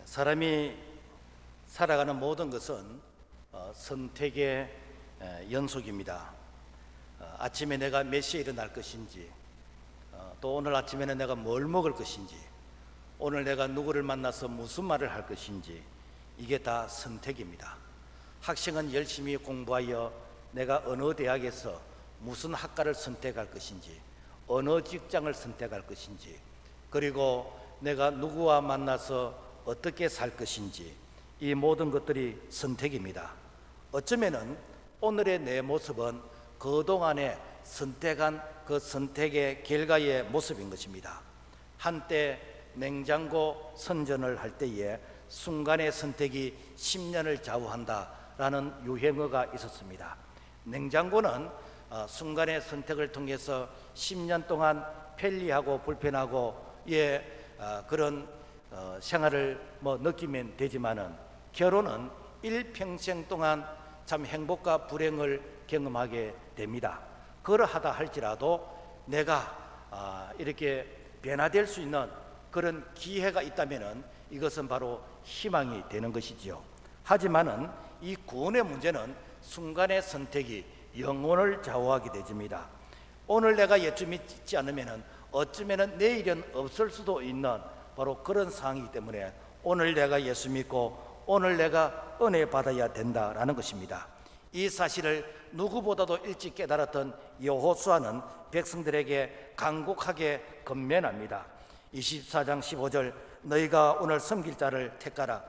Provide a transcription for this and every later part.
사람이 살아가는 모든 것은 선택의 연속입니다. 아침에 내가 몇 시에 일어날 것인지, 또 오늘 아침에는 내가 뭘 먹을 것인지, 오늘 내가 누구를 만나서 무슨 말을 할 것인지, 이게 다 선택입니다. 학생은 열심히 공부하여 내가 어느 대학에서 무슨 학과를 선택할 것인지, 어느 직장을 선택할 것인지, 그리고 내가 누구와 만나서 어떻게 살 것인지, 이 모든 것들이 선택입니다. 어쩌면은 오늘의 내 모습은 그동안에 선택한 그 선택의 결과의 모습인 것입니다. 한때 냉장고 선전을 할 때에 순간의 선택이 10년을 좌우한다라는 유행어가 있었습니다. 냉장고는 순간의 선택을 통해서 10년 동안 편리하고 불편하고 그런 생활을 느끼면 되지만은, 결혼은 일평생 동안 참 행복과 불행을 경험하게 됩니다. 그러하다 할지라도 내가 이렇게 변화될 수 있는 그런 기회가 있다면은 이것은 바로 희망이 되는 것이지요. 하지만은 이 구원의 문제는 순간의 선택이 영혼을 좌우하게 되집니다. 오늘 내가 예수 믿지 않으면은 어쩌면은 내일은 없을 수도 있는 바로 그런 상황이기 때문에 오늘 내가 예수 믿고 오늘 내가 은혜 받아야 된다라는 것입니다. 이 사실을 누구보다도 일찍 깨달았던 여호수아는 백성들에게 간곡하게 건면합니다. 24장 15절, 너희가 오늘 섬길 자를 택하라.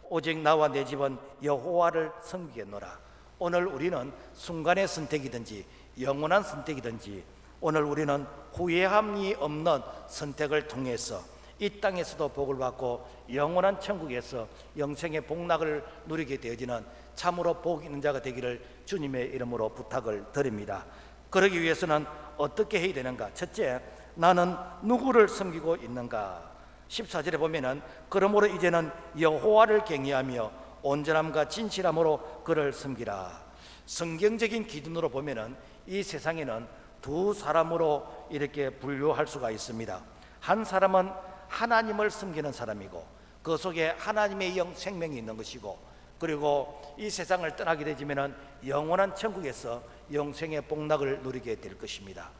오직 나와 내 집은 여호와를 섬기겠노라. 오늘 우리는 순간의 선택이든지 영원한 선택이든지, 오늘 우리는 후회함이 없는 선택을 통해서 이 땅에서도 복을 받고 영원한 천국에서 영생의 복락을 누리게 되어지는 참으로 복 있는 자가 되기를 주님의 이름으로 부탁을 드립니다. 그러기 위해서는 어떻게 해야 되는가? 첫째, 나는 누구를 섬기고 있는가? 14절에 보면은 그러므로 이제는 여호와를 경외하며 온전함과 진실함으로 그를 섬기라. 성경적인 기준으로 보면은 이 세상에는 두 사람으로 이렇게 분류할 수가 있습니다. 한 사람은 하나님을 섬기는 사람이고 그 속에 하나님의 영 생명이 있는 것이고, 그리고 이 세상을 떠나게 되지면은 영원한 천국에서 영생의 복락을 누리게 될 것입니다.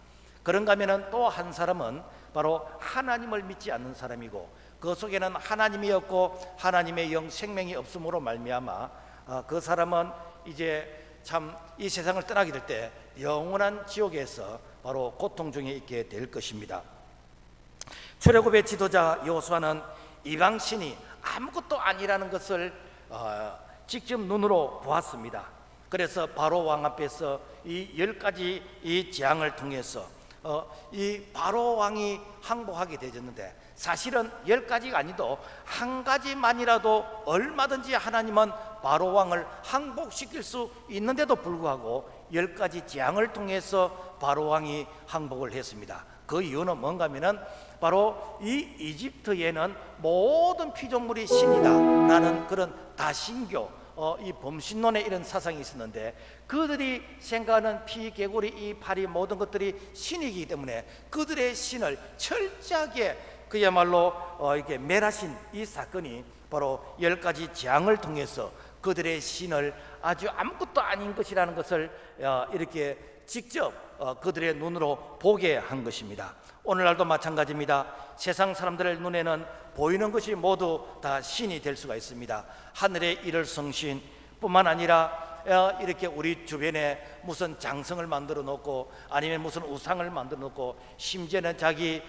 그런가 하면은 또 한 사람은 바로 하나님을 믿지 않는 사람이고 그 속에는 하나님이 없고 하나님의 영 생명이 없음으로 말미암아 그 사람은 이제 참 이 세상을 떠나게 될 때 영원한 지옥에서 바로 고통 중에 있게 될 것입니다. 출애굽의 지도자 여호수아는 이방신이 아무것도 아니라는 것을 직접 눈으로 보았습니다. 그래서 바로 왕 앞에서 이 10가지 이 재앙을 통해서 이 바로 왕이 항복하게 되었는데, 사실은 10가지가 아니도 한 가지만이라도 얼마든지 하나님은 바로 왕을 항복시킬 수 있는데도 불구하고 10가지 재앙을 통해서 바로 왕이 항복을 했습니다. 그 이유는 뭔가 하면은 바로 이 이집트에는 모든 피조물이 신이다 라는 그런 다신교, 이 범신론의 이런 사상이 있었는데, 그들이 생각하는 피, 개구리, 이 파리 모든 것들이 신이기 때문에 그들의 신을 철저하게 그야말로 이렇게 멸하신 이 사건이 바로 10가지 재앙을 통해서 그들의 신을 아주 아무것도 아닌 것이라는 것을 이렇게 직접 그들의 눈으로 보게 한 것입니다. 오늘날도 마찬가지입니다. 세상 사람들의 눈에는 보이는 것이 모두 다 신이 될 수가 있습니다. 하늘의 일을 성신 뿐만 아니라 이렇게 우리 주변에 무슨 장성을 만들어 놓고 아니면 무슨 우상을 만들어 놓고, 심지어는 자기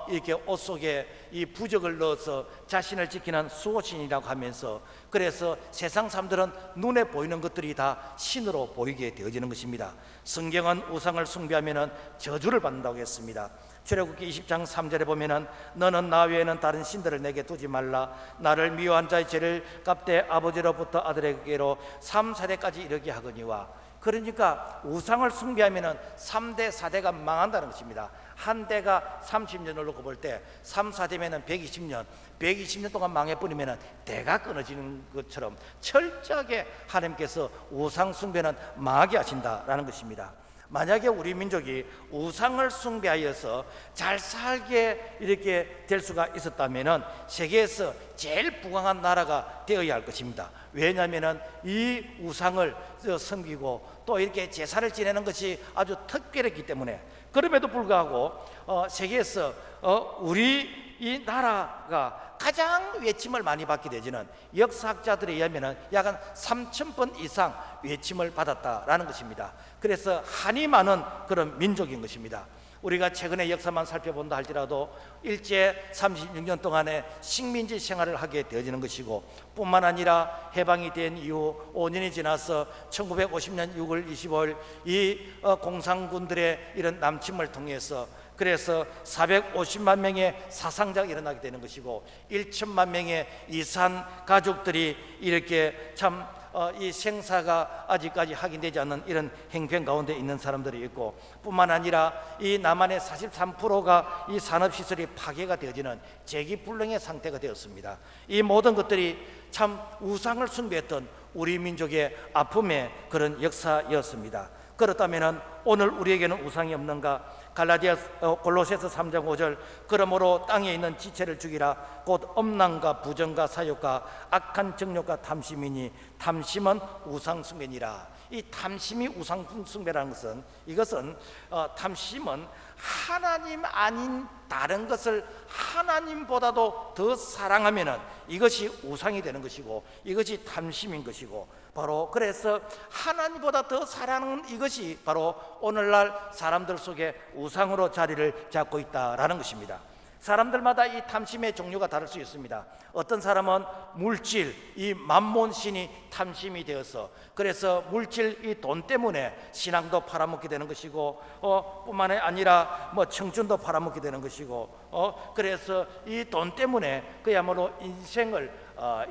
이렇게 옷 속에 이 부적을 넣어서 자신을 지키는 수호신이라고 하면서, 그래서 세상 사람들은 눈에 보이는 것들이 다 신으로 보이게 되어지는 것입니다. 성경은 우상을 숭배하면 저주를 받는다고 했습니다. 출애굽기 20장 3절에 보면은 너는 나 외에는 다른 신들을 내게 두지 말라. 나를 미워한 자의 죄를 갚되 아버지로부터 아들에게로 3세대까지 이르게 하거니와. 그러니까 우상을 숭배하면은 3대 4대가 망한다는 것입니다. 한 대가 30년을 놓고 볼 때 3, 4대면은 120년 동안 망해버리면은 대가 끊어지는 것처럼 철저하게 하나님께서 우상 숭배는 망하게 하신다라는 것입니다. 만약에 우리 민족이 우상을 숭배하여서 잘 살게 이렇게 될 수가 있었다면 세계에서 제일 부강한 나라가 되어야 할 것입니다. 왜냐하면 이 우상을 섬기고 또 이렇게 제사를 지내는 것이 아주 특별했기 때문에. 그럼에도 불구하고 세계에서 우리 이 나라가 가장 외침을 많이 받게 되지는 역사학자들에 의하면 약 한 3,000번 이상 외침을 받았다라는 것입니다. 그래서 한이 많은 그런 민족인 것입니다. 우리가 최근의 역사만 살펴본다 할지라도 일제 36년 동안의 식민지 생활을 하게 되어지는 것이고, 뿐만 아니라 해방이 된 이후 5년이 지나서 1950년 6월 25일 이 공산군들의 이런 남침을 통해서 그래서 450만 명의 사상자가 일어나게 되는 것이고, 1천만 명의 이산 가족들이 이렇게 참 이 생사가 아직까지 확인되지 않는 이런 행편 가운데 있는 사람들이 있고, 뿐만 아니라 이 남한의 43%가 이 산업시설이 파괴가 되어지는 재기불능의 상태가 되었습니다. 이 모든 것들이 참 우상을 숭배했던 우리 민족의 아픔의 그런 역사였습니다. 그렇다면 오늘 우리에게는 우상이 없는가? 골로새서 3장 5절, 그러므로 땅에 있는 지체를 죽이라. 곧 엄랑과 부정과 사욕과 악한 정욕과 탐심이니 탐심은 우상숭배니라. 이 탐심이 우상숭배라는 것은, 이것은 탐심은 하나님 아닌 다른 것을 하나님보다도 더 사랑하면 이것이 우상이 되는 것이고, 이것이 탐심인 것이고, 바로 그래서 하나님보다 더 사랑하는 이것이 바로 오늘날 사람들 속에 우상으로 자리를 잡고 있다라는 것입니다. 사람들마다 이 탐심의 종류가 다를 수 있습니다. 어떤 사람은 물질, 이 만몬신이 탐심이 되어서 그래서 물질, 이 돈 때문에 신앙도 팔아먹게 되는 것이고, 뿐만 아니라 뭐 청춘도 팔아먹게 되는 것이고, 그래서 이 돈 때문에 그야말로 인생을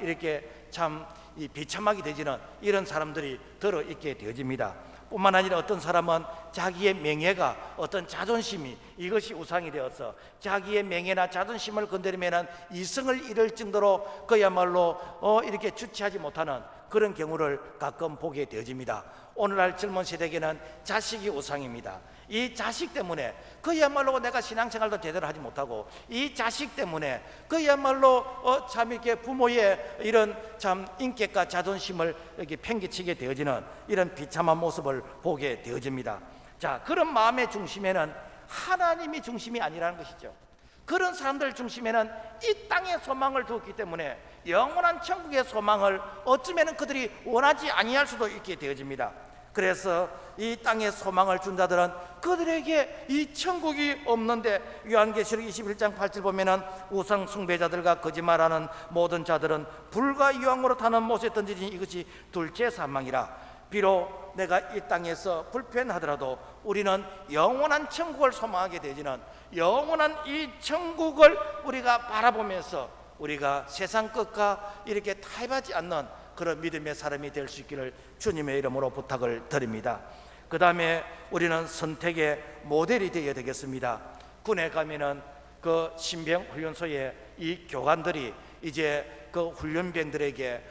이렇게 참 이 비참하게 되지는 이런 사람들이 들어있게 되어집니다. 뿐만 아니라 어떤 사람은 자기의 명예가, 어떤 자존심이 이것이 우상이 되어서 자기의 명예나 자존심을 건드리면 이성을 잃을 정도로 그야말로 이렇게 주체하지 못하는 그런 경우를 가끔 보게 되어집니다. 오늘날 젊은 세대에게는 자식이 우상입니다. 이 자식 때문에 그야말로 내가 신앙생활도 제대로 하지 못하고, 이 자식 때문에 그야말로 참 이렇게 부모의 이런 참 인격과 자존심을 이렇게 팽개치게 되어지는 이런 비참한 모습을 보게 되어집니다. 자, 그런 마음의 중심에는 하나님이 중심이 아니라는 것이죠. 그런 사람들 중심에는 이 땅의 소망을 두었기 때문에 영원한 천국의 소망을 어쩌면 그들이 원하지 아니할 수도 있게 되어집니다. 그래서 이 땅의 소망을 준 자들은 그들에게 이 천국이 없는데, 요한계시록 21장 8절 보면은 우상 숭배자들과 거짓말하는 모든 자들은 불과 유황으로 타는 못에 던지니 이것이 둘째 사망이라. 비록 내가 이 땅에서 불편하더라도 우리는 영원한 천국을 소망하게 되지는, 영원한 이 천국을 우리가 바라보면서 우리가 세상 것과 이렇게 타협하지 않는 그런 믿음의 사람이 될 수 있기를 주님의 이름으로 부탁을 드립니다. 그 다음에 우리는 선택의 모델이 되어야 되겠습니다. 군에 가면은 그 신병 훈련소에 이 교관들이 이제 그 훈련병들에게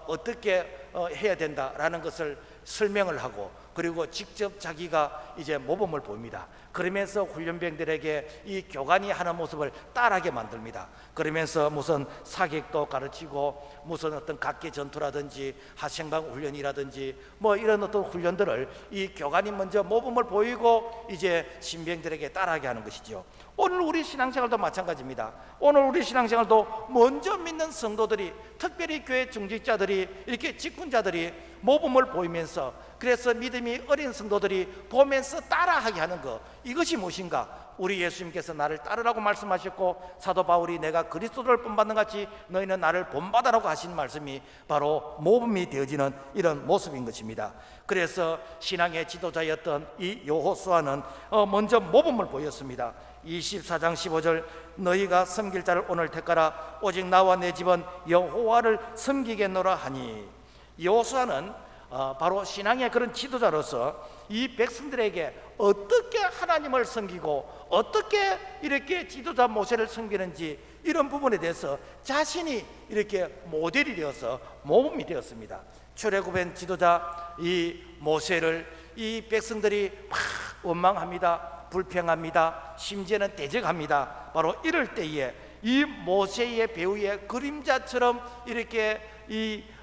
어떻게 해야 된다라는 것을 설명을 하고, 그리고 직접 자기가 이제 모범을 보입니다. 그러면서 훈련병들에게 이 교관이 하는 모습을 따라하게 만듭니다. 그러면서 무슨 사격도 가르치고, 무슨 어떤 각계 전투라든지 하생방 훈련이라든지 뭐 이런 어떤 훈련들을 이 교관이 먼저 모범을 보이고 이제 신병들에게 따라하게 하는 것이죠. 오늘 우리 신앙생활도 마찬가지입니다. 오늘 우리 신앙생활도 먼저 믿는 성도들이, 특별히 교회 중직자들이, 이렇게 직분자들이 모범을 보이면서, 그래서 믿음이 어린 성도들이 보면서 따라하게 하는 것, 이것이 무엇인가? 우리 예수님께서 나를 따르라고 말씀하셨고, 사도 바울이 내가 그리스도를 본받는 같이 너희는 나를 본받으라고 하신 말씀이 바로 모범이 되어지는 이런 모습인 것입니다. 그래서 신앙의 지도자였던 이 여호수아는 먼저 모범을 보였습니다. 24장 15절, 너희가 섬길 자를 오늘 택하라. 오직 나와 내 집은 여호와를 섬기겠노라 하니. 여호수아는 바로 신앙의 그런 지도자로서 이 백성들에게 어떻게 하나님을 섬기고 어떻게 이렇게 지도자 모세를 섬기는지, 이런 부분에 대해서 자신이 이렇게 모델이 되어서 모범이 되었습니다. 출애굽한 지도자 이 모세를 이 백성들이 막 원망합니다. 불평합니다. 심지어는 대적합니다. 바로 이럴 때에 이 모세의 배후의 그림자처럼 이렇게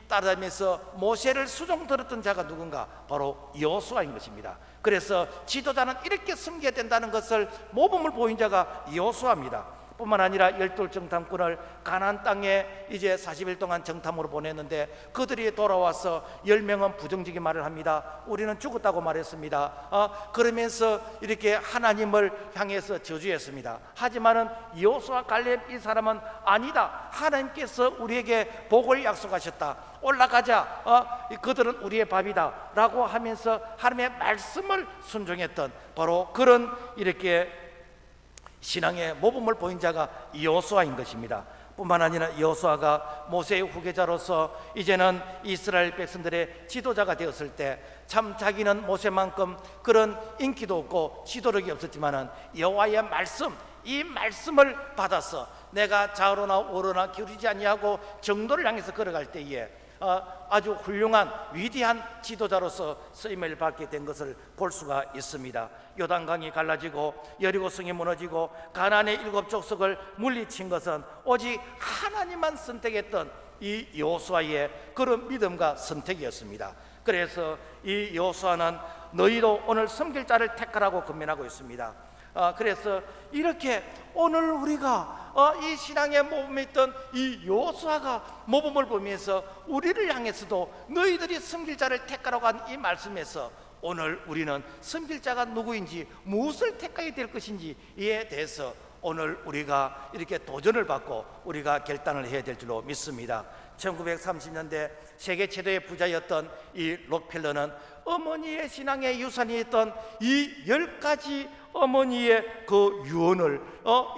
따라다니면서 모세를 수종들었던 자가 누군가? 바로 여호수아인 것입니다. 그래서 지도자는 이렇게 섬겨야 된다는 것을 모범을 보인 자가 여호수아입니다. 뿐만 아니라 12 정탐꾼을 가나안 땅에 이제 40일 동안 정탐으로 보냈는데 그들이 돌아와서 10명은 부정적인 말을 합니다. 우리는 죽었다고 말했습니다. 그러면서 이렇게 하나님을 향해서 저주했습니다. 하지만은 여호수아 갈렙 이 사람은 아니다. 하나님께서 우리에게 복을 약속하셨다. 올라가자. 그들은 우리의 밥이다 라고 하면서 하나님의 말씀을 순종했던 바로 그런 이렇게 신앙의 모범을 보인 자가 여호수아인 것입니다. 뿐만 아니라 여호수아가 모세의 후계자로서 이제는 이스라엘 백성들의 지도자가 되었을 때 참 자기는 모세만큼 그런 인기도 없고 지도력이 없었지만은 여호와의 말씀, 이 말씀을 받아서 내가 좌우로나 우로나 기울이지 아니하고 정도를 향해서 걸어갈 때에 아주 훌륭한 위대한 지도자로서 쓰임을 받게 된 것을 볼 수가 있습니다. 요단강이 갈라지고 여리고성이 무너지고 가나안의 7 족속을 물리친 것은 오직 하나님만 선택했던 이 여호수아의 그런 믿음과 선택이었습니다. 그래서 이 여호수아는 너희도 오늘 섬길 자를 택하라고 권면하고 있습니다. 그래서 이렇게 오늘 우리가 이 신앙의 모범에 있던 이 여호수아가 모범을 보면서 우리를 향해서도 너희들이 섬길 자를 택하라고 한 이 말씀에서 오늘 우리는 섬길 자가 누구인지 무엇을 택하게 될 것인지에 대해서 오늘 우리가 이렇게 도전을 받고 우리가 결단을 해야 될 줄로 믿습니다. 1930년대 세계 최대의 부자였던 이 록펠러는 어머니의 신앙의 유산이 있던 이 10가지 어머니의 그 유언을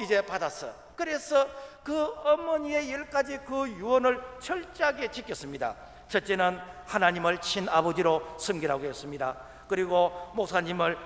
이제 받았어. 그래서 그 어머니의 10가지 그 유언을 철저하게 지켰습니다. 첫째는 하나님을 친아버지로 섬기라고 했습니다. 그리고 목사님을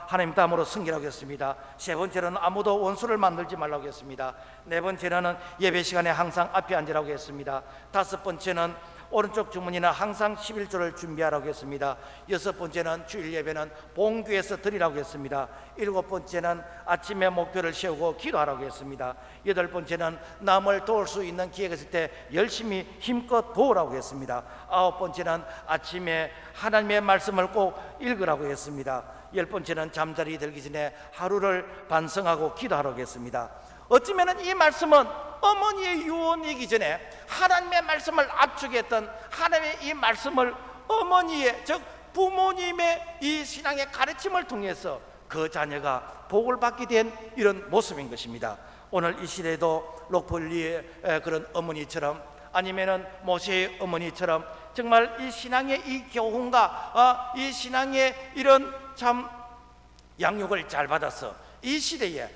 하나님 다음으로 섬기라고 했습니다. 세 번째는 아무도 원수를 만들지 말라고 했습니다. 네 번째는 예배 시간에 항상 앞에 앉으라고 했습니다. 다섯 번째는 오른쪽 주머니나 항상 11조를 준비하라고 했습니다. 여섯 번째는 주일 예배는 본교에서 드리라고 했습니다. 일곱 번째는 아침에 목표를 세우고 기도하라고 했습니다. 여덟 번째는 남을 도울 수 있는 기회가 있을 때 열심히 힘껏 도우라고 했습니다. 아홉 번째는 아침에 하나님의 말씀을 꼭 읽으라고 했습니다. 열 번째는 잠자리 들기 전에 하루를 반성하고 기도하라고 했습니다. 어쩌면 이 말씀은 어머니의 유언이기 전에 하나님의 말씀을 압축했던 하나님의 이 말씀을 어머니의 즉 부모님의 이 신앙의 가르침을 통해서 그 자녀가 복을 받게 된 이런 모습인 것입니다. 오늘 이 시대에도 록폴리의 그런 어머니처럼 아니면은 모세의 어머니처럼 정말 이 신앙의 이 교훈과 이 신앙의 이런 참 양육을 잘 받아서 이 시대에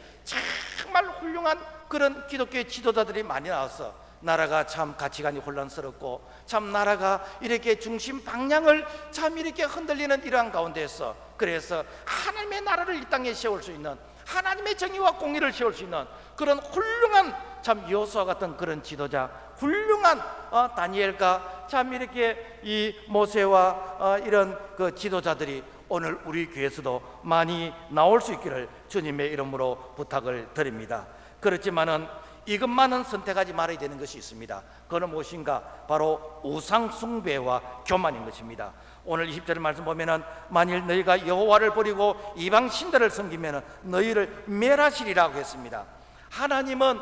정말 훌륭한 그런 기독교의 지도자들이 많이 나와서 나라가 참 가치관이 혼란스럽고 참 나라가 이렇게 중심 방향을 참 이렇게 흔들리는 이러한 가운데에서 그래서 하나님의 나라를 이 땅에 세울 수 있는 하나님의 정의와 공의를 세울 수 있는 그런 훌륭한 참 여호수아 같은 그런 지도자, 훌륭한 다니엘과 참 이렇게 이 모세와 이런 그 지도자들이 오늘 우리 교회에서도 많이 나올 수 있기를 주님의 이름으로 부탁을 드립니다. 그렇지만은 이것만은 선택하지 말아야 되는 것이 있습니다. 그건 무엇인가? 바로 우상 숭배와 교만인 것입니다. 오늘 20절 말씀 보면은 만일 너희가 여호와를 버리고 이방 신들을 섬기면은 너희를 멸하시리라고 했습니다. 하나님은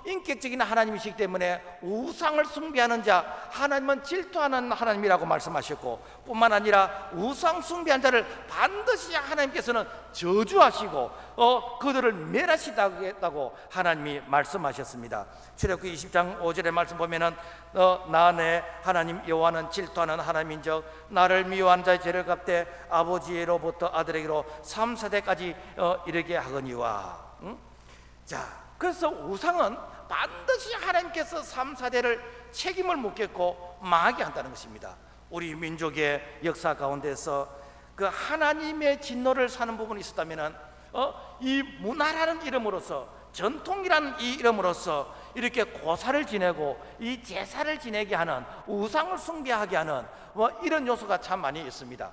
인격적인 하나님이시기 때문에 우상을 숭배하는 자 하나님은 질투하는 하나님이라고 말씀하셨고 뿐만 아니라 우상 숭배한 자를 반드시 하나님께서는 저주하시고 그들을 멸하시다고 하나님이 말씀하셨습니다. 출애굽기 20장 5절의 말씀 보면은 나 내 하나님 여호와는 질투하는 하나님인즉 나를 미워한 자의 죄를 갚되 아버지로부터 아들에게로 3, 4대까지 이르게 하거니와. 자, 그래서 우상은 반드시 하나님께서 3, 4대를 책임을 묻겠고 망하게 한다는 것입니다. 우리 민족의 역사 가운데서 그 하나님의 진노를 사는 부분이 있었다면 이 문화라는 이름으로서 전통이라는 이 이름으로서 이렇게 고사를 지내고 이 제사를 지내게 하는 우상을 숭배하게 하는 이런 요소가 참 많이 있습니다.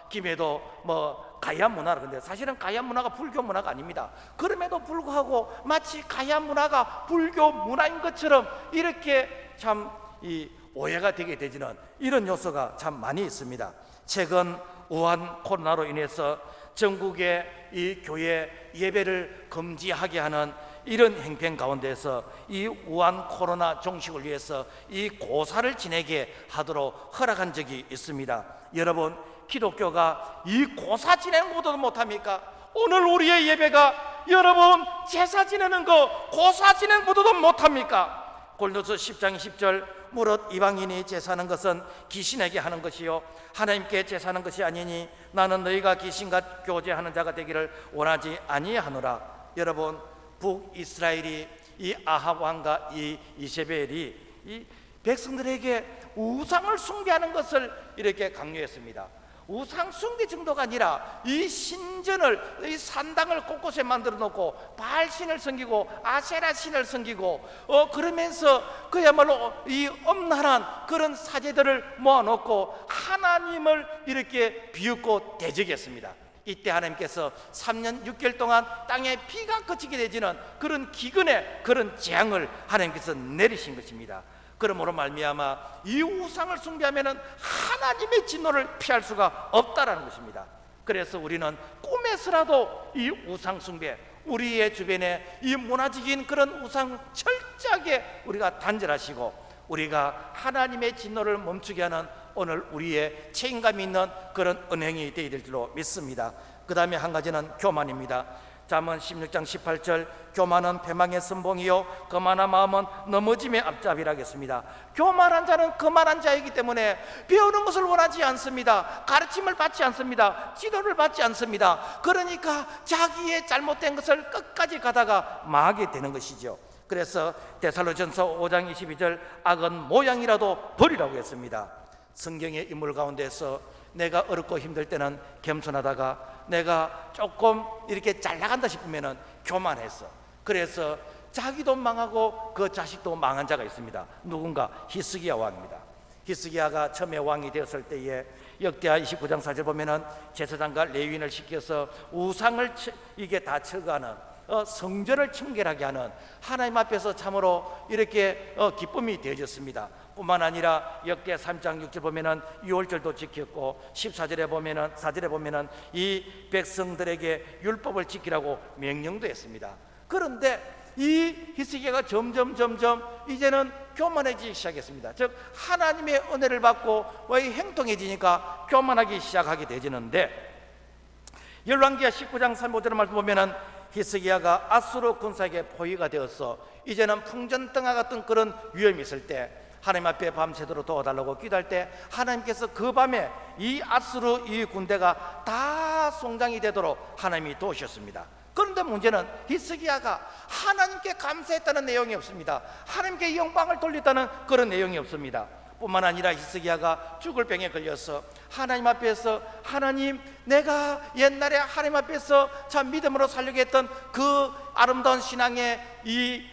김해도 뭐 가야 문화라. 근데 사실은 가야 문화가 불교 문화가 아닙니다. 그럼에도 불구하고 마치 가야 문화가 불교 문화인 것처럼 이렇게 참 이 오해가 되게 되지는 이런 요소가 참 많이 있습니다. 최근 우한 코로나로 인해서 전국의 이 교회 예배를 금지하게 하는 이런 행편 가운데서 이 우한 코로나 종식을 위해서 이 고사를 지내게 하도록 허락한 적이 있습니다. 여러분, 기독교가 이 고사 지내는 것보다도 못합니까? 오늘 우리의 예배가 여러분 제사 지내는 거 고사 지내는 것보다도 못합니까? 고린도서 10장 10절 무릇 이방인이 제사하는 것은 귀신에게 하는 것이요 하나님께 제사하는 것이 아니니 나는 너희가 귀신과 교제하는 자가 되기를 원하지 아니하노라. 여러분, 북이스라엘이 이 아합 왕과 이 이세벨이 이 백성들에게 우상을 숭배하는 것을 이렇게 강요했습니다. 우상 숭배 정도가 아니라 이 신전을, 이 산당을 곳곳에 만들어 놓고 바알신을 섬기고 아세라 신을 섬기고 그러면서 그야말로 이 엄란한 그런 사제들을 모아놓고 하나님을 이렇게 비웃고 대적했습니다. 이때 하나님께서 3년 6개월 동안 땅에 비가 그치게 되지는 그런 기근의 그런 재앙을 하나님께서 내리신 것입니다. 그러므로 말미암아 이 우상을 숭배하면은 하나님의 진노를 피할 수가 없다라는 것입니다. 그래서 우리는 꿈에서라도 이 우상 숭배, 우리의 주변에 이 문화적인 그런 우상 철저하게 우리가 단절하시고 우리가 하나님의 진노를 멈추게 하는 오늘 우리의 책임감 있는 그런 은행이 되어야 될 줄로 믿습니다. 그 다음에 한 가지는 교만입니다. 잠언 16장 18절 교만은 패망의 선봉이요 거만한 마음은 넘어짐의 앞잡이라겠습니다. 교만한 자는 거만한 자이기 때문에 배우는 것을 원하지 않습니다. 가르침을 받지 않습니다. 지도를 받지 않습니다. 그러니까 자기의 잘못된 것을 끝까지 가다가 망하게 되는 것이죠. 그래서 데살로전서 5장 22절 악은 모양이라도 버리라고 했습니다. 성경의 인물 가운데서 내가 어렵고 힘들 때는 겸손하다가 내가 조금 이렇게 잘 나간다 싶으면 교만했어. 그래서 자기도 망하고 그 자식도 망한 자가 있습니다. 누군가? 히스기야 왕입니다. 히스기야가 처음에 왕이 되었을 때에 역대하 29장 4절 보면은 제사장과 레위인을 시켜서 우상을 이게 다 철거하는 성전을 청결하게 하는 하나님 앞에서 참으로 이렇게 기쁨이 되어졌습니다. 뿐만 아니라 역대 3장 6절 보면은 유월절도 지켰고 14절에 보면은 4절에 보면은 이 백성들에게 율법을 지키라고 명령도 했습니다. 그런데 이 히스기야가 점점 이제는 교만해지기 시작했습니다. 즉 하나님의 은혜를 받고 행동해지니까 교만하기 시작하게 되지는데 열왕기하 19장 35절의 말씀 보면은 히스기야가 아수르 군사에게 포위가 되어서 이제는 풍전등화 같은 그런 위험이 있을 때 하나님 앞에 밤새도록 도와달라고 기도할 때 하나님께서 그 밤에 이 아수르 이 군대가 다 송장이 되도록 하나님이 도우셨습니다. 그런데 문제는 히스기야가 하나님께 감사했다는 내용이 없습니다. 하나님께 영광을 돌렸다는 그런 내용이 없습니다. 뿐만 아니라 히스기야가 죽을 병에 걸려서 하나님 앞에서 하나님 내가 옛날에 하나님 앞에서 참 믿음으로 살려고 했던 그 아름다운 신앙의 이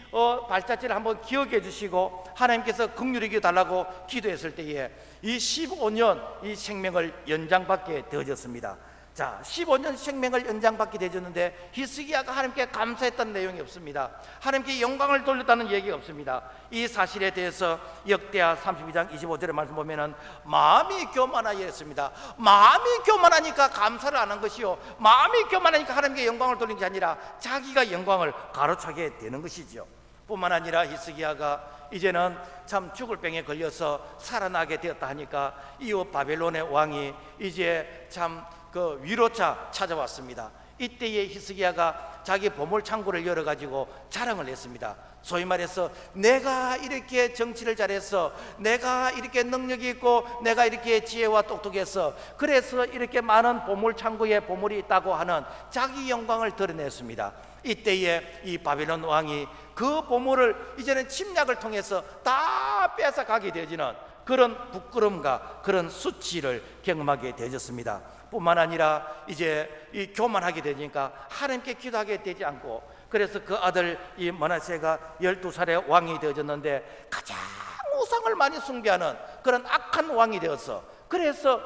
발자취를 한번 기억해 주시고 하나님께서 긍휼히 여겨 달라고 기도했을 때에 이 15년 이 생명을 연장받게 되어졌습니다. 자, 15년 생명을 연장받게 되었는데 히스기야가 하나님께 감사했다는 내용이 없습니다. 하나님께 영광을 돌렸다는 얘기가 없습니다. 이 사실에 대해서 역대하 32장 25절의 말씀 보면은 마음이 교만하여 했습니다. 마음이 교만하니까 감사를 안 한 것이요 마음이 교만하니까 하나님께 영광을 돌린 게 아니라 자기가 영광을 가로차게 되는 것이죠. 뿐만 아니라 히스기야가 이제는 참 죽을 병에 걸려서 살아나게 되었다 하니까 이후 바벨론의 왕이 이제 참 그 위로차 찾아왔습니다. 이때에 히스기야가 자기 보물 창고를 열어가지고 자랑을 했습니다. 소위 말해서 내가 이렇게 정치를 잘해서 내가 이렇게 능력이 있고 내가 이렇게 지혜와 똑똑해서 그래서 이렇게 많은 보물 창고에 보물이 있다고 하는 자기 영광을 드러냈습니다. 이때에 이 바벨론 왕이 그 보물을 이제는 침략을 통해서 다 뺏어가게 되어지는 그런 부끄러움과 그런 수치를 경험하게 되어졌습니다. 뿐만 아니라 이제 이 교만하게 되니까 하나님께 기도하게 되지 않고 그래서 그 아들 이 므낫세가 12살의 왕이 되어졌는데 가장 우상을 많이 숭배하는 그런 악한 왕이 되어서 그래서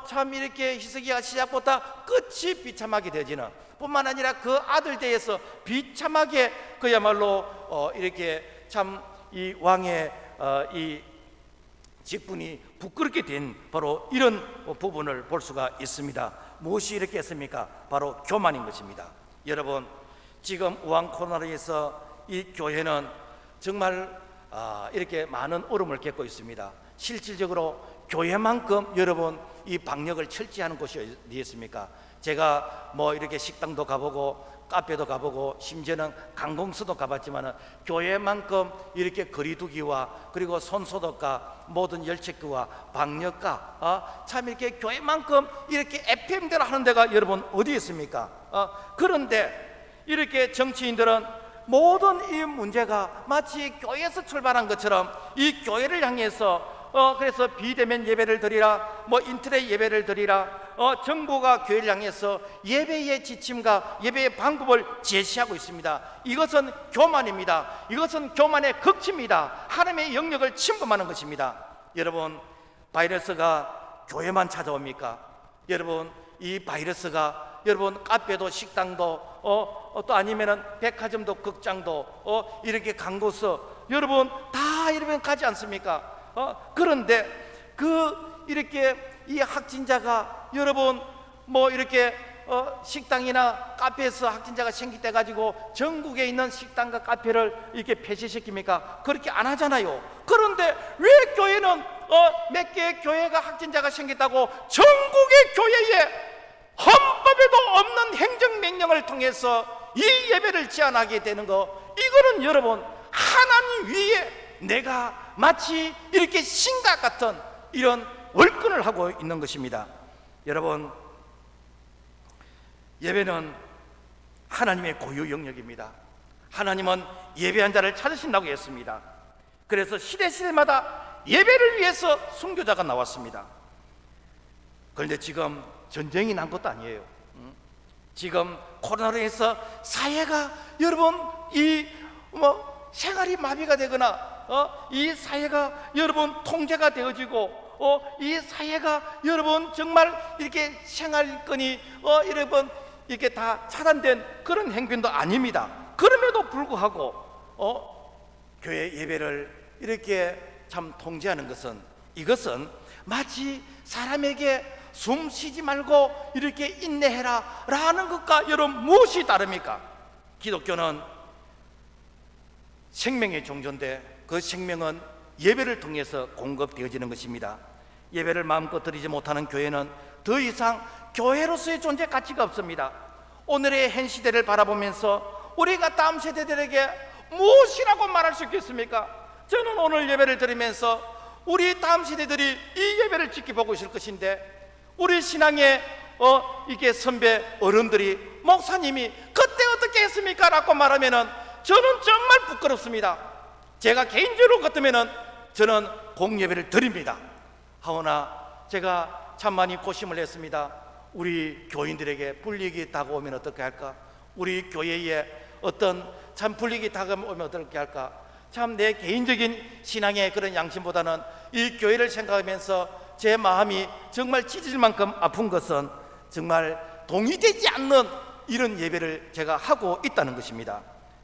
참 이렇게 희석이가 시작부터 끝이 비참하게 되어지는, 뿐만 아니라 그 아들 대에서 비참하게 그야말로 이렇게 참 이 왕의 이 직분이 부끄럽게 된 바로 이런 부분을 볼 수가 있습니다. 무엇이 이렇게 했습니까? 바로 교만인 것입니다. 여러분, 지금 우한 코로나에서 이 교회는 정말 이렇게 많은 어려움을 겪고 있습니다. 실질적으로 교회만큼 여러분 이 방역을 철저히 하는 곳이 어디 있습니까? 제가 뭐 이렇게 식당도 가보고 카페도 가보고 심지어는 관공서도 가봤지만 교회만큼 이렇게 거리두기와 그리고 손소독과 모든 열체크와 방역과 참 이렇게 교회만큼 이렇게 FM대로 하는 데가 여러분 어디 있습니까? 그런데 이렇게 정치인들은 모든 이 문제가 마치 교회에서 출발한 것처럼 이 교회를 향해서 그래서 비대면 예배를 드리라, 뭐 인터넷 예배를 드리라, 정부가 교회를 향해서 예배의 지침과 예배의 방법을 제시하고 있습니다. 이것은 교만입니다. 이것은 교만의 극치입니다. 하나님의 영역을 침범하는 것입니다. 여러분, 바이러스가 교회만 찾아옵니까? 여러분, 이 바이러스가 여러분 카페도 식당도 또 아니면은 백화점도 극장도 이렇게 광고서 여러분 다 이러면 가지 않습니까? 그런데 이렇게 이 확진자가 여러분 뭐 이렇게 식당이나 카페에서 확진자가 생길 때 가지고 전국에 있는 식당과 카페를 이렇게 폐쇄시킵니까? 그렇게 안 하잖아요. 그런데 왜 교회는 몇 개의 교회가 확진자가 생겼다고 전국의 교회에 헌법에도 없는 행정명령을 통해서 이 예배를 제한하게 되는 거, 이거는 여러분 하나님 위에 내가 마치 이렇게 신과 같은 이런 월권을 하고 있는 것입니다. 여러분, 예배는 하나님의 고유 영역입니다. 하나님은 예배한 자를 찾으신다고 했습니다. 그래서 시대마다 예배를 위해서 순교자가 나왔습니다. 그런데 지금 전쟁이 난 것도 아니에요. 지금 코로나로 해서 사회가 여러분 생활이 마비가 되거나 이 사회가 여러분 통제가 되어지고 이 사회가 여러분 정말 이렇게 생활권이 여러분 이렇게 다 차단된 그런 행변도 아닙니다. 그럼에도 불구하고 교회 예배를 이렇게 참 통제하는 것은, 이것은 마치 사람에게 숨 쉬지 말고 이렇게 인내해라 라는 것과 여러분 무엇이 다릅니까? 기독교는 생명의 종교인데 그 생명은 예배를 통해서 공급되어지는 것입니다. 예배를 마음껏 드리지 못하는 교회는 더 이상 교회로서의 존재 가치가 없습니다. 오늘의 현 시대를 바라보면서 우리가 다음 세대들에게 무엇이라고 말할 수 있겠습니까? 저는 오늘 예배를 드리면서 우리 다음 세대들이 이 예배를 지켜보고 있을 것인데, 우리 신앙의 이게 선배 어른들이 목사님이 그때 어떻게 했습니까? 라고 말하면은 저는 정말 부끄럽습니다. 제가 개인적으로 같으면은 저는 공예배를 드립니다. 하오나 제가 참 많이 고심을 했습니다. 우리 교인들에게 불이익이 다가오면 어떻게 할까? 우리 교회에 어떤 참 불이익이 다가오면 어떻게 할까? 참 내 개인적인 신앙의 그런 양심보다는 이 교회를 생각하면서 제 마음이 정말 찢어질 만큼 아픈 것은 정말 동의되지 않는 이런 예배를 제가 하고 있다는 것입니다.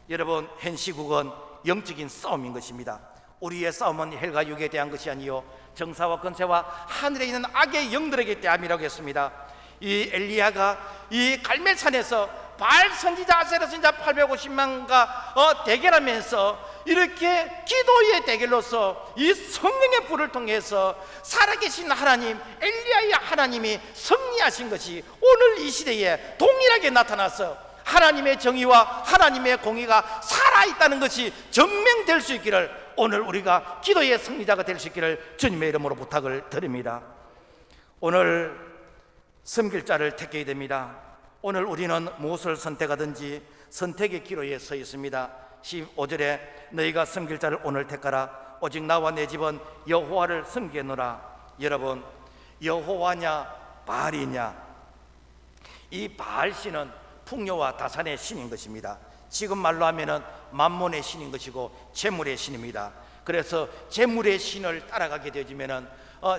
여러분, 현 시국은 영적인 싸움인 것입니다. 우리의 싸움은 헬과 육에 대한 것이 아니요 정사와 권세와 하늘에 있는 악의 영들에게 대함이라고 했습니다. 이 엘리야가 이 갈멜산에서 바알 선지자 아세라 선지자 850만과 대결하면서 이렇게 기도의 대결로서 이 성령의 불을 통해서 살아계신 하나님, 엘리야의 하나님이 승리하신 것이 오늘 이 시대에 동일하게 나타나서 하나님의 정의와 하나님의 공의가 살아있다는 것이 증명될 수 있기를, 오늘 우리가 기도의 승리자가 될 수 있기를 주님의 이름으로 부탁을 드립니다. 오늘 섬길 자를 택해야 됩니다. 오늘 우리는 무엇을 선택하든지 선택의 기로에 서 있습니다. 15절에 너희가 섬길 자를 오늘 택하라. 오직 나와 내 집은 여호와를 섬기노라. 여러분, 여호와냐 바알이냐? 이 바알 신은 풍요와 다산의 신인 것입니다. 지금 말로 하면은 만몬의 신인 것이고 재물의 신입니다. 그래서 재물의 신을 따라가게 되어지면은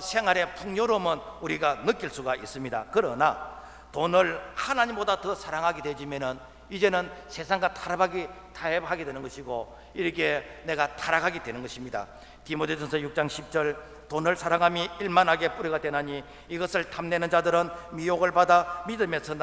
생활의 풍요로움은 우리가 느낄 수가 있습니다. 그러나 돈을 하나님보다 더 사랑하게 되어지면은 이제는 세상과 타협하게 되는 것이고, 이렇게 내가 타락하게 되는 것입니다. 디모데전서 6장 10절, 돈을 사랑함이 일만하게 뿌리가 되나니 이것을 탐내는 자들은 미혹을 받아 믿음에서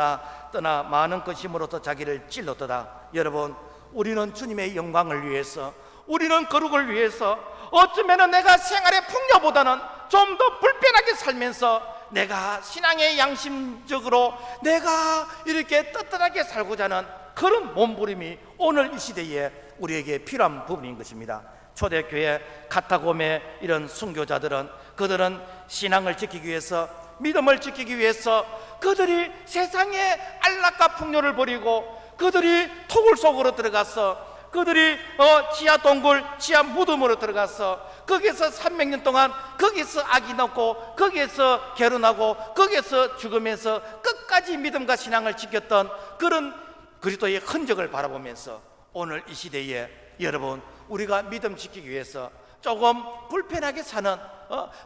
떠나 많은 근심으로서 자기를 찔렀도다. 여러분, 우리는 주님의 영광을 위해서, 우리는 거룩을 위해서, 어쩌면 내가 생활의 풍요보다는 좀 더 불편하게 살면서 내가 신앙의 양심적으로 내가 이렇게 떳떳하게 살고자 하는 그런 몸부림이 오늘 이 시대에 우리에게 필요한 부분인 것입니다. 초대교회 카타곰의 이런 순교자들은, 그들은 신앙을 지키기 위해서, 믿음을 지키기 위해서 그들이 세상의 안락과 풍요를 버리고 그들이 토굴 속으로 들어가서, 그들이 지하 동굴, 지하 무덤으로 들어가서 거기서 300년 동안 거기서 아기 낳고 거기에서 결혼하고 거기에서 죽으면서 끝까지 믿음과 신앙을 지켰던 그런 그리스도의 흔적을 바라보면서 오늘 이 시대에 여러분, 우리가 믿음 지키기 위해서 조금 불편하게 사는,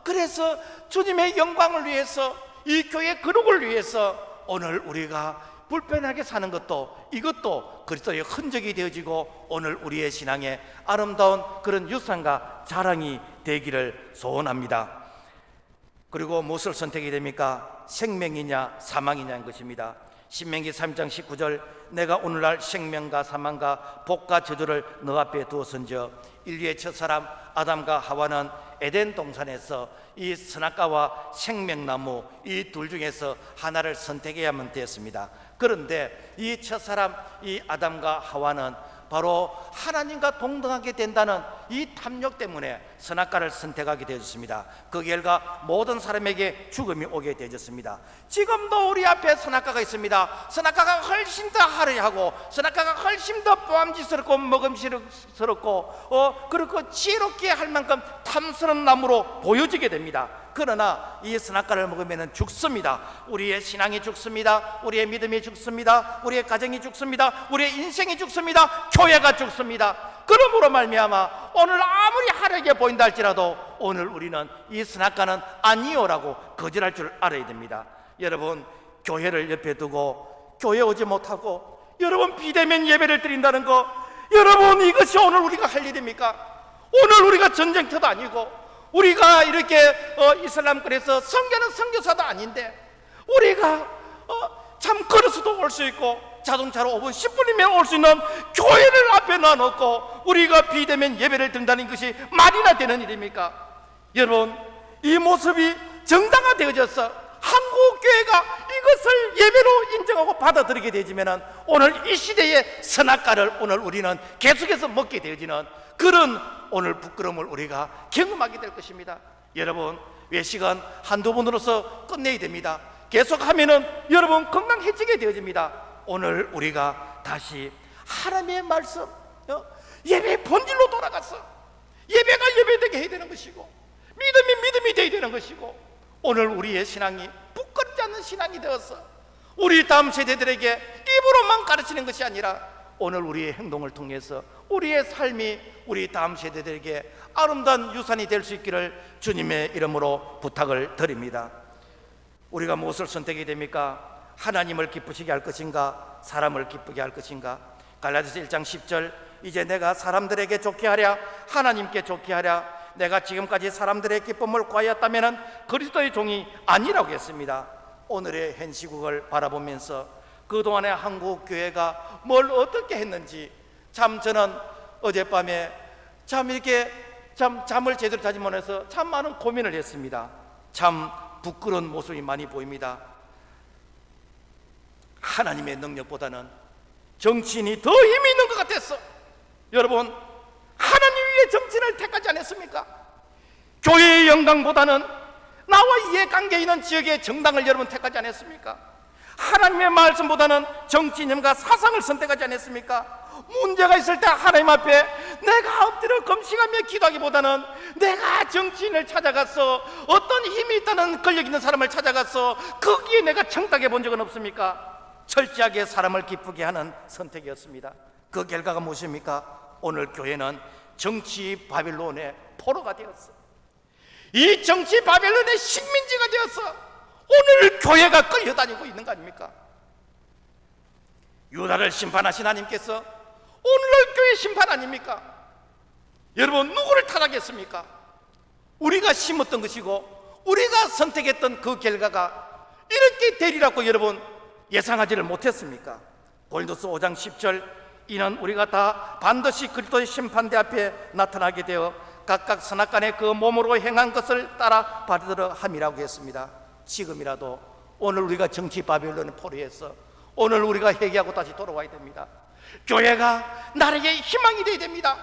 그래서 주님의 영광을 위해서, 이 교회의 거룩을 위해서 오늘 우리가 불편하게 사는 것도, 이것도 그리스도의 흔적이 되어지고 오늘 우리의 신앙의 아름다운 그런 유산과 자랑이 되기를 소원합니다. 그리고 무엇을 선택이 됩니까? 생명이냐 사망이냐인 것입니다. 신명기 3장 19절, 내가 오늘날 생명과 사망과 복과 저주를 너 앞에 두었은즉, 인류의 첫사람 아담과 하와는 에덴 동산에서 이 선악과와 생명나무 이 둘 중에서 하나를 선택해야만 되었습니다. 그런데 이 첫사람, 이 아담과 하와는 바로 하나님과 동등하게 된다는 이 탐욕 때문에 선악과를 선택하게 되었습니다. 그 결과 모든 사람에게 죽음이 오게 되었습니다. 지금도 우리 앞에 선악과가 있습니다. 선악과가 훨씬 더 화려하고, 선악과가 훨씬 더 뽀함지스럽고 먹음직스럽고 그리고 지혜롭게 할 만큼 탐스러운 나무로 보여지게 됩니다. 그러나 이 선악과를 먹으면 죽습니다. 우리의 신앙이 죽습니다. 우리의 믿음이 죽습니다. 우리의 가정이 죽습니다. 우리의 인생이 죽습니다. 교회가 죽습니다. 그러므로 말미암아 오늘 아무리 화려하게 보인다 할지라도 오늘 우리는 이 선악과는 아니요라고 거절할 줄 알아야 됩니다. 여러분, 교회를 옆에 두고 교회 오지 못하고 여러분 비대면 예배를 드린다는 거, 여러분 이것이 오늘 우리가 할 일입니까? 오늘 우리가 전쟁터도 아니고, 우리가 이렇게 이슬람권에서 선교는 선교사도 아닌데, 우리가 참 걸어서도 올 수 있고 자동차로 5분 10분이면 올 수 있는 교회를 앞에 놔놓고 우리가 비대면 예배를 드린다는 것이 말이나 되는 일입니까? 여러분, 이 모습이 정당화되어져서 한국교회가 이것을 예배로 인정하고 받아들이게 되지면 오늘 이 시대의 선악과를 오늘 우리는 계속해서 먹게 되어지는 그런 오늘 부끄러움을 우리가 경험하게 될 것입니다. 여러분, 외식은 한두 번으로서 끝내야 됩니다. 계속하면은 여러분 건강해지게 되어집니다. 오늘 우리가 다시 하나님의 말씀, 예배의 본질로 돌아가서 예배가 예배되게 해야 되는 것이고, 믿음이 믿음이 되어야 되는 것이고, 오늘 우리의 신앙이 부끄럽지 않는 신앙이 되어서 우리 다음 세대들에게 입으로만 가르치는 것이 아니라 오늘 우리의 행동을 통해서 우리의 삶이 우리 다음 세대들에게 아름다운 유산이 될 수 있기를 주님의 이름으로 부탁을 드립니다. 우리가 무엇을 선택이 됩니까? 하나님을 기쁘시게 할 것인가, 사람을 기쁘게 할 것인가? 갈라디아서 1장 10절, 이제 내가 사람들에게 좋게 하랴 하나님께 좋게 하랴, 내가 지금까지 사람들의 기쁨을 구하였다면 그리스도의 종이 아니라고 했습니다. 오늘의 현 시국을 바라보면서 그동안에 한국 교회가 뭘 어떻게 했는지 참 저는 어젯밤에 참 이렇게 잠을 제대로 자지 못해서 참 많은 고민을 했습니다. 참 부끄러운 모습이 많이 보입니다. 하나님의 능력보다는 정치인이 더 힘이 있는 것 같았어. 여러분, 하나님 위에 정치인을 택하지 않았습니까? 교회의 영광보다는 나와 이해관계 있는 지역의 정당을 여러분 택하지 않았습니까? 하나님의 말씀보다는 정치인과 사상을 선택하지 않았습니까? 문제가 있을 때 하나님 앞에 내가 엎드려 금식하며 기도하기보다는 내가 정치인을 찾아가서 어떤 힘이 있다는 권력 있는 사람을 찾아가서 거기에 내가 청탁해 본 적은 없습니까? 철저하게 사람을 기쁘게 하는 선택이었습니다. 그 결과가 무엇입니까? 오늘 교회는 정치 바빌론의 포로가 되었어. 이 정치 바빌론의 식민지가 되어서 오늘 교회가 끌려다니고 있는 거 아닙니까? 유다를 심판하신 하나님께서 오늘날 교회 심판 아닙니까? 여러분, 누구를 타락했습니까? 우리가 심었던 것이고 우리가 선택했던 그 결과가 이렇게 되리라고 여러분 예상하지를 못했습니까? 고린도서 5장 10절, 이는 우리가 다 반드시 그리스도의 심판대 앞에 나타나게 되어 각각 선악간에 그 몸으로 행한 것을 따라 받으러 함이라고 했습니다. 지금이라도 오늘 우리가 정치 바빌론의 포로에서 오늘 우리가 회개하고 다시 돌아와야 됩니다. 교회가 나라의 희망이 되어야 됩니다.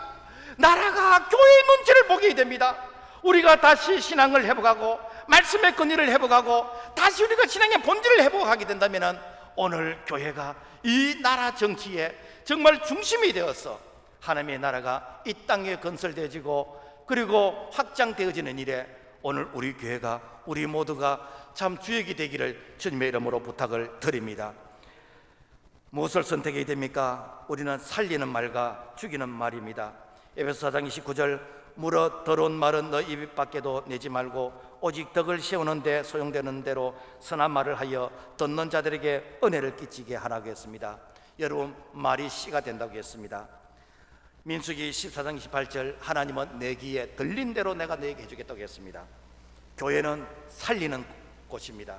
나라가 교회의 눈치를 보게 해야 됩니다. 우리가 다시 신앙을 회복하고 말씀의 권위를 회복하고 다시 우리가 신앙의 본질을 회복하게 된다면 오늘 교회가 이 나라 정치의 정말 중심이 되어서 하나님의 나라가 이 땅에 건설되어지고 그리고 확장되어지는 일에 오늘 우리 교회가, 우리 모두가 참 주역이 되기를 주님의 이름으로 부탁을 드립니다. 무엇을 선택해야 됩니까? 우리는 살리는 말과 죽이는 말입니다. 에베소 4장 29절, 물어 더러운 말은 너 입 밖에도 내지 말고 오직 덕을 세우는 데 소용되는 대로 선한 말을 하여 듣는 자들에게 은혜를 끼치게 하라고 했습니다. 여러분, 말이 씨가 된다고 했습니다. 민수기 14장 28절, 하나님은 내 귀에 들린 대로 내가 너에게 해주겠다고 했습니다. 교회는 살리는 곳입니다.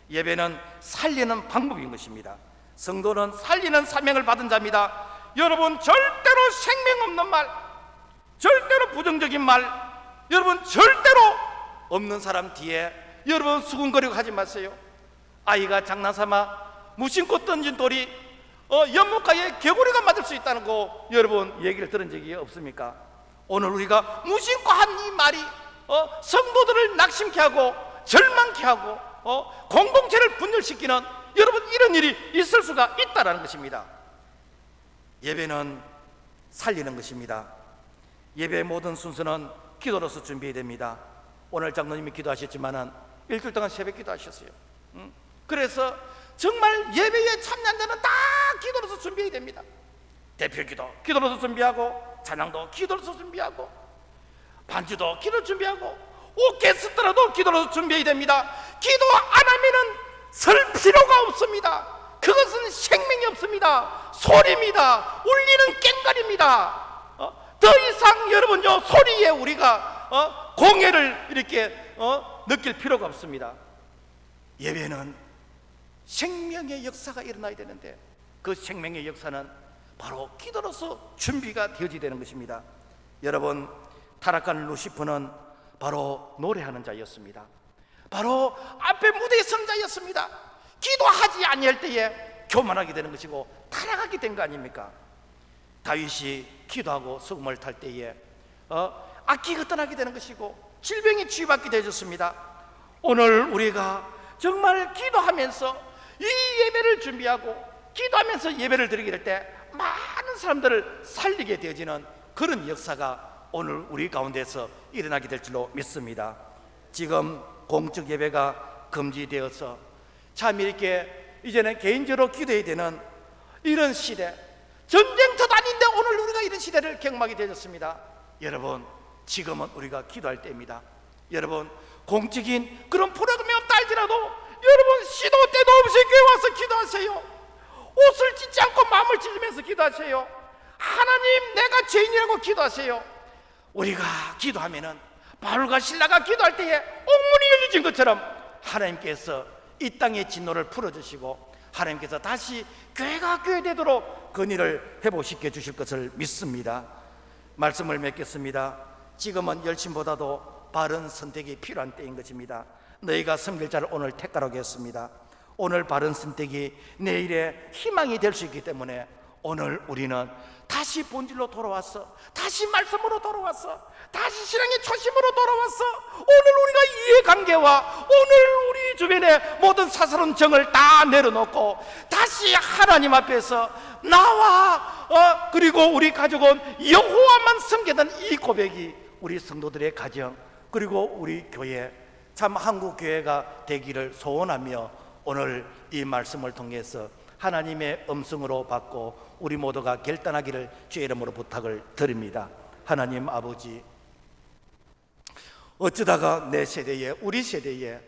예배는 살리는 방법인 것입니다. 성도는 살리는 사명을 받은 자입니다. 여러분, 절대로 생명 없는 말, 절대로 부정적인 말, 여러분 절대로 없는 사람 뒤에 여러분 수군거리고 하지 마세요. 아이가 장난삼아 무심코 던진 돌이 연못가에 개구리가 맞을 수 있다는 거 여러분 얘기를 들은 적이 없습니까? 오늘 우리가 무심코 한 이 말이 성도들을 낙심케 하고 절망케 하고 공동체를 분열시키는 여러분 이런 일이 있을 수가 있다는 것입니다. 예배는 살리는 것입니다. 예배의 모든 순서는 기도로서 준비해야 됩니다. 오늘 장로님이 기도하셨지만은 일주일 동안 새벽 기도하셨어요. 그래서 정말 예배에 참여한 자는 다 기도로서 준비해야 됩니다. 대표 기도 기도로서 준비하고, 찬양도 기도로서 준비하고, 반주도 기도로 준비하고, 오케스트라도 기도로서 준비해야 됩니다. 기도 안 하면은 설 필요가 없습니다. 그것은 생명이 없습니다. 소리입니다. 울리는 꽹과리입니다. 더 이상 여러분요 소리에 우리가 공예를 이렇게 느낄 필요가 없습니다. 예배는 생명의 역사가 일어나야 되는데 그 생명의 역사는 바로 기도로서 준비가 되어져야 되는 것입니다. 여러분, 타락한 루시퍼는 바로 노래하는 자였습니다. 바로 앞에 무대에 선 자였습니다. 기도하지 아니할 때에 교만하게 되는 것이고 타락하게 된 거 아닙니까? 다윗이 기도하고 수금을 탈 때에 악기가 떠나게 되는 것이고 질병이 치유받게 되어졌습니다. 오늘 우리가 정말 기도하면서 이 예배를 준비하고 기도하면서 예배를 드리게 될 때 많은 사람들을 살리게 되어지는 그런 역사가 오늘 우리 가운데서 일어나게 될 줄로 믿습니다. 지금 공적 예배가 금지되어서 참 이렇게 이제는 개인적으로 기도해야 되는 이런 시대, 전쟁터도 아닌데 오늘 우리가 이런 시대를 경험하게 되었습니다. 여러분, 지금은 우리가 기도할 때입니다. 여러분, 공적인 그런 프로그램이 없다 할지라도 여러분 시도 때도 없이 교회 와서 기도하세요. 옷을 찢지 않고 마음을 찢으면서 기도하세요. 하나님, 내가 죄인이라고 기도하세요. 우리가 기도하면은 바울과 신라가 기도할 때에 옥문이 열려진 것처럼 하나님께서 이 땅의 진노를 풀어주시고 하나님께서 다시 교회가 교회되도록 건의를 회복시켜 주실 것을 믿습니다. 말씀을 맺겠습니다. 지금은 열심보다도 바른 선택이 필요한 때인 것입니다. 너희가 섬길 자를 오늘 택하라고 했습니다. 오늘 바른 선택이 내일의 희망이 될 수 있기 때문에 오늘 우리는 다시 본질로 돌아왔어, 다시 말씀으로 돌아왔어, 다시 신앙의 초심으로 돌아왔어. 오늘 우리가 이해관계와 오늘 우리 주변의 모든 사사로운 정을 다 내려놓고 다시 하나님 앞에서 나와 그리고 우리 가족은 여호와만 섬기던 이 고백이 우리 성도들의 가정 그리고 우리 교회, 참 한국교회가 되기를 소원하며 오늘 이 말씀을 통해서 하나님의 음성으로 받고 우리 모두가 결단하기를 주의 이름으로 부탁을 드립니다. 하나님 아버지, 어쩌다가 내 세대에, 우리 세대에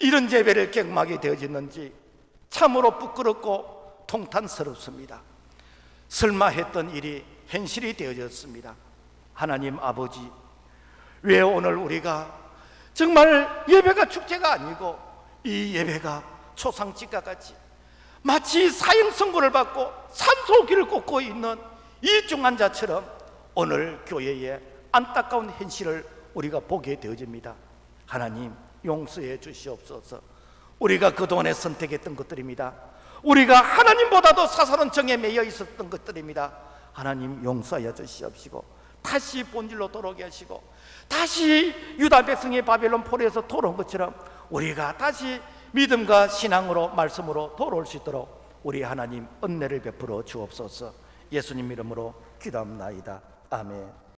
이런 예배를 경험하게 되어졌는지 참으로 부끄럽고 통탄스럽습니다. 설마 했던 일이 현실이 되어졌습니다. 하나님 아버지, 왜 오늘 우리가 정말 예배가 축제가 아니고 이 예배가 초상집과 같이 마치 사형 선고를 받고 산소길을 꽂고 있는 이 중환자처럼 오늘 교회의 안타까운 현실을 우리가 보게 되어집니다. 하나님 용서해 주시옵소서. 우리가 그동안에 선택했던 것들입니다. 우리가 하나님보다도 사사로운 정에 매여 있었던 것들입니다. 하나님 용서하여 주시옵시고 다시 본질로 돌아오게 하시고 다시 유다 백성의 바벨론 포로에서 돌아온 것처럼 우리가 다시 믿음과 신앙으로 말씀으로 돌아올 수 있도록 우리 하나님 은혜를 베풀어 주옵소서. 예수님 이름으로 기도합나이다. 아멘.